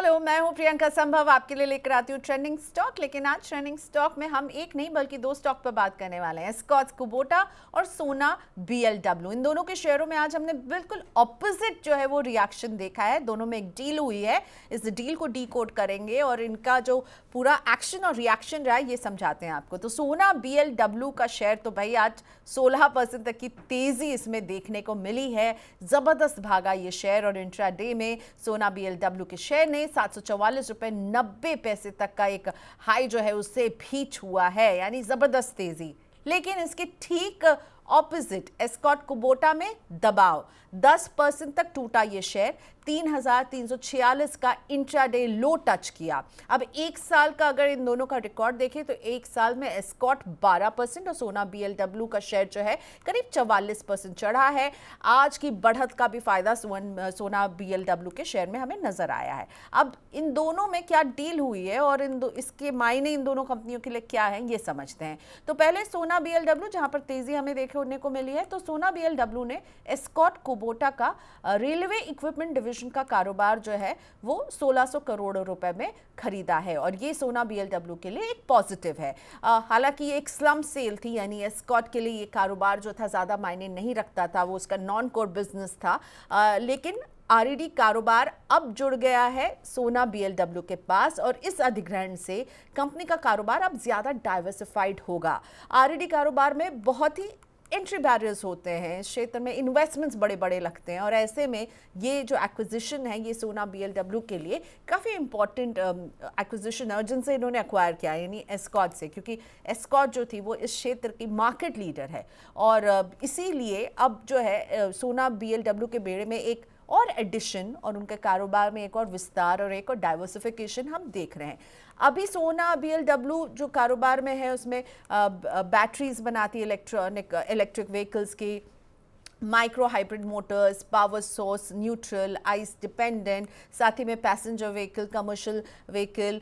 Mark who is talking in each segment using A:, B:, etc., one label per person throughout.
A: Hello, मैं हूं प्रियंका संभव, आपके लिए लेकर आती हूं ट्रेंडिंग स्टॉक। लेकिन आज ट्रेंडिंग स्टॉक में हम एक नहीं बल्कि दो स्टॉक पर बात करने वाले हैं, एस्कॉर्ट्स कुबोटा और सोना बीएलडब्ल्यू। इन दोनों के शेयरों में आज हमने बिल्कुल ऑपोजिट जो है वो रिएक्शन देखा है। दोनों में एक डील हुई है, इस डील को डीकोड करेंगे और इनका जो पूरा एक्शन और रिएक्शन रहा है ये समझाते हैं आपको। तो सोना बीएलडब्ल्यू का शेयर तो भाई आज 16% तक की तेजी इसमें देखने को मिली है। जबरदस्त भागा ये शेयर और इंट्राडे में सोना बीएलडब्ल्यू के शेयर ने 744.90 तक का एक हाई जो है उससे भी छुआ है, यानी जबरदस्त तेजी। लेकिन इसके ठीक ऑपोजिट एस्कॉर्ट कुबोटा में दबाव 10% तक टूटा ये शेयर, 3,346 का इंट्राडे लो टच किया। अब एक साल का अगर इन दोनों का रिकॉर्ड देखें तो एक साल में एस्कॉर्ट 12% और सोना बीएलडब्ल्यू का शेयर जो है करीब 44% चढ़ा है। आज की बढ़त का भी फायदा सोना बीएलडब्ल्यू के शेयर में हमें नजर आया है। अब इन दोनों में क्या डील हुई है और इसके मायने इन दोनों कंपनियों के लिए क्या है ये समझते हैं। तो पहले सोना बीएलडब्ल्यू, जहां पर तेजी हमें देखने को मिली है, तो सोना बीएलडब्ल्यू ने एस्कॉर्ट कुबोटा का रेलवे इक्विपमेंट डिवीजन का कारोबार जो है वो 1600 करोड़ रुपए में खरीदा है और ये सोना बीएलडब्ल्यू के लिए एक पॉजिटिव है। हालांकि ये एक स्लम सेल थी, यानी एस्कॉर्ट के लिए ये कारोबार जो था ज्यादा मायने नहीं रखता था, वो उसका नॉन कोर बिजनेस था। लेकिन आरईडी कारोबार अब जुड़ गया है सोना बीएलडब्ल्यू के पास और इस अधिग्रहण से कंपनी का कारोबार अब ज्यादा डाइवर्सिफाइड होगा। आरईडी कारोबार में बहुत ही एंट्री बैरियर्स होते हैं, इस क्षेत्र में इन्वेस्टमेंट्स बड़े बड़े लगते हैं और ऐसे में ये जो एक्विजिशन है ये सोना बीएलडब्ल्यू के लिए काफ़ी इंपॉर्टेंट एक्विजिशन है। और जिनसे इन्होंने एक्वायर किया यानी एस्कॉर्ट से, क्योंकि एस्कॉर्ट जो थी वो इस क्षेत्र की मार्केट लीडर है और इसीलिए अब जो है सोना बीएलडब्ल्यू के बेड़े में एक और एडिशन और उनके कारोबार में एक और विस्तार और एक और डाइवर्सिफिकेशन हम देख रहे हैं। अभी सोना बीएलडब्ल्यू जो कारोबार में है उसमें बैटरीज बनाती है, इलेक्ट्रिक व्हीकल्स की, micro hybrid Motors, power source neutral, ice dependent, साथ ही में passenger vehicle, commercial vehicle,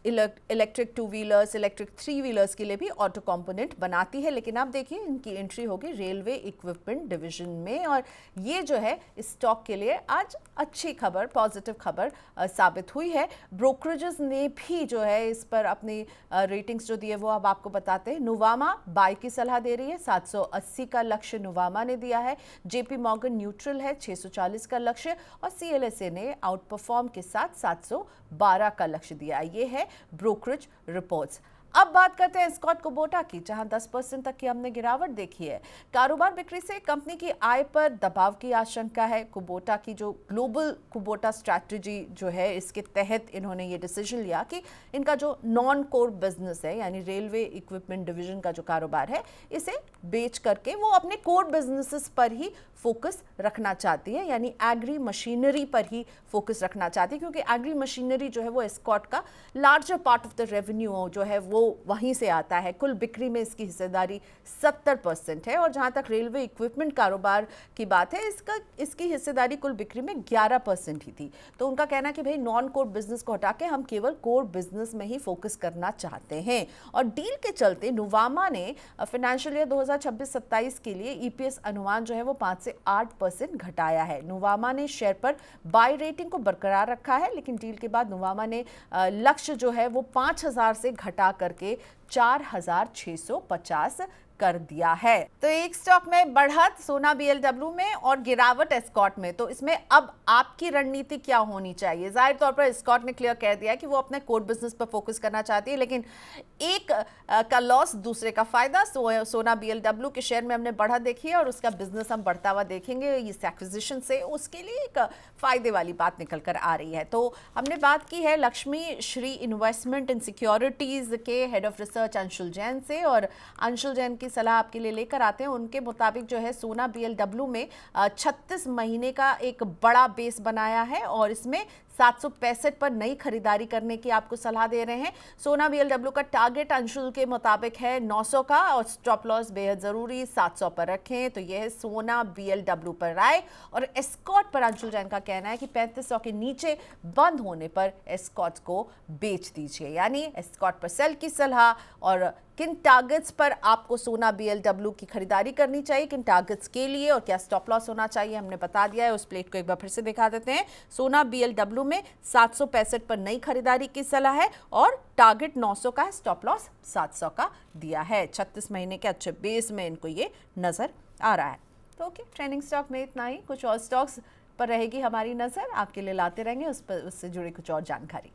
A: electric 2 wheelers, electric 3 wheelers के लिए भी ऑटो कंपोनेंट बनाती है। लेकिन आप देखिए इनकी एंट्री होगी रेलवे इक्विपमेंट डिवीजन में और ये जो है इस स्टॉक के लिए आज अच्छी खबर, पॉजिटिव खबर साबित हुई है। ब्रोकरेजेस ने भी जो है इस पर अपनी रेटिंग्स जो दी है वो अब आपको बताते हैं। नुवामा बाय की सलाह दे रही है, 780 का लक्ष्य नुवामा ने दिया है। जेपी मॉर्गन न्यूट्रल है, 640 का लक्ष्य और सीएलएसए ने आउट परफॉर्म के साथ 712 का लक्ष्य दिया। ये है ब्रोकरेज रिपोर्ट्स। अब बात करते हैं एस्कॉर्ट कुबोटा की, जहां 10% तक की हमने गिरावट देखी है। कारोबार बिक्री से कंपनी की आय पर दबाव की आशंका है। कुबोटा की जो ग्लोबल कुबोटा स्ट्रैटेजी जो है इसके तहत इन्होंने ये डिसीजन लिया कि इनका जो नॉन कोर बिजनेस है यानी रेलवे इक्विपमेंट डिवीजन का जो कारोबार है इसे बेच करके वो अपने कोर बिजनेसेस पर ही फोकस रखना चाहती है, यानी एग्री मशीनरी पर ही फोकस रखना चाहती है, क्योंकि एग्री मशीनरी जो है वो एस्कॉर्ट का larger part of the revenue जो है वो वहीं से आता है। कुल बिक्री में इसकी हिस्सेदारी 70% है और जहां तक रेलवे इक्विपमेंट कारोबार की बात है इसकी हिस्सेदारी कुल बिक्री में 11% ही थी। तो उनका कहना है कि भाई नॉन कोर बिजनेस को हटा के हम केवल कोर बिजनेस में ही फोकस करना चाहते हैं। और डील के चलते नुवामा ने फाइनेंशियल ईयर 2026-27 के लिए ईपीएस अनुमान जो है वो 5 से 8% घटाया है। नुवामा ने शेयर पर बाय रेटिंग को बरकरार रखा है, लेकिन डील के बाद नुवामा ने लक्ष्य जो है वो 5,000 से घटा करके 4,650 कर दिया है। तो एक स्टॉक में बढ़त सोना बीएलडब्ल्यू में और गिरावट एस्कॉर्ट में। तो इसमें अब आपकी रणनीति क्या होनी चाहिए? जाहिर तौर पर एस्कॉर्ट ने क्लियर कह दिया कि वो अपने कोर बिजनेस पर फोकस करना चाहती है, लेकिन एक का लॉस दूसरे का फायदा। सोना बीएलडब्ल्यू के शेयर में हमने बढ़त देखी है और उसका बिजनेस हम बढ़ता हुआ देखेंगे इस एक्विजिशन से, उसके लिए एक फायदे वाली बात निकल कर आ रही है। तो हमने बात की है Lakshmi Shri investment and securities के head of research Anshul Jain से और अंशुल जैन की सलाह आपके लिए लेकर आते हैं। उनके मुताबिक जो है सोना बीएलडब्ल्यू में 36 महीने का एक बड़ा बेस बनाया है और इसमें 765 पर नई खरीदारी करने की आपको सलाह दे रहे हैं। सोना बीएलडब्ल्यू का टारगेट अंशुल के मुताबिक है 900 का और स्टॉप लॉस बेहद जरूरी 700 पर रखें। तो यह है सोना बीएलडब्ल्यू पर राय। और एस्कॉर्ट पर अंशुल जैन का कहना है कि 3500 के नीचे बंद होने पर एस्कॉर्ट को बेच दीजिए, यानी एस्कॉर्ट पर सेल की सलाह। और किन टारगेट्स पर आपको सोना बीएलडब्ल्यू की खरीदारी करनी चाहिए, किन टारगेट्स के लिए और क्या स्टॉप लॉस होना चाहिए, हमने बता दिया है। उस प्लेट को एक बार फिर से दिखा देते हैं। सोना बीएलडब्ल्यू में 765 पर नई खरीदारी की सलाह है और टारगेट 900 का है, स्टॉप लॉस 700 का दिया है। 36 महीने के अच्छे बेस में इनको ये नजर आ रहा है। तो ओके, ट्रेंडिंग स्टॉक में इतना ही। कुछ और स्टॉक्स पर रहेगी हमारी नजर, आपके लिए लाते रहेंगे उस पर, उससे जुड़ी कुछ और जानकारी।